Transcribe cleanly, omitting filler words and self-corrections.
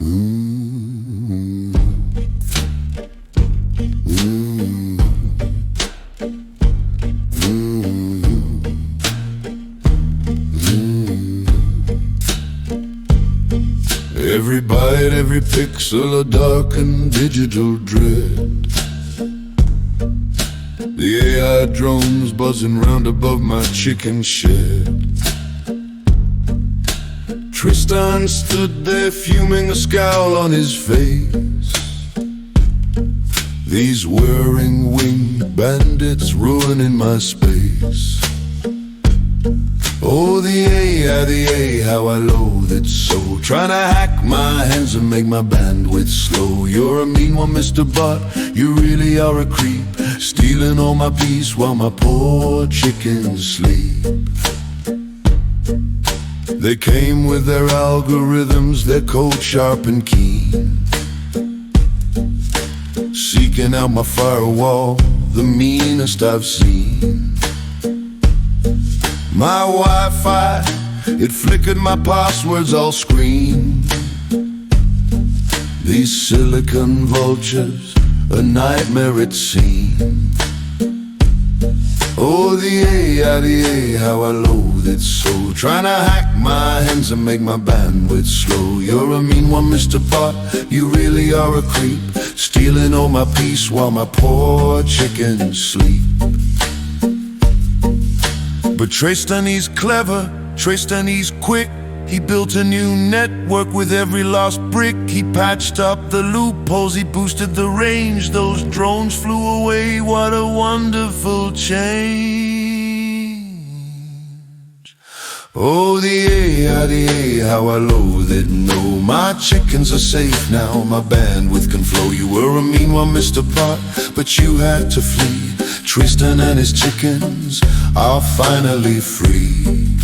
Mm-hmm. Mm-hmm. Mm-hmm. Every bite, every pixel, a darkened digital dread. The AI drones buzzing round above my chicken shed. Tristan stood there fuming, a scowl on his face. These whirring winged bandits ruining my space. Oh, the AI, how I loathe it so. Trying to hack my hands and make my bandwidth slow. You're a mean one, Mr. Bot, you really are a creep. Stealing all my peace while my poor chickens sleep. They came with their algorithms, their code sharp and keen, seeking out my firewall, the meanest I've seen. My Wi-Fi, it flickered my passwords all screen. These silicon vultures, a nightmare it seemed. Oh, the AI, how I loathe it so. Trying to hack my hands and make my bandwidth slow. You're a mean one, Mr. Bot, you really are a creep. Stealing all my peace while my poor chickens sleep. But Tristan, he's clever, Tristan, he's quick. He built a new network with every lost brick. He patched up the loopholes, he boosted the range. Those drones flew away, what a wonderful change. Oh, the AI, how I loathe it, no. My chickens are safe now, my bandwidth can flow. You were a mean one, Mr. Bot, but you had to flee. Tristan and his chickens are finally free.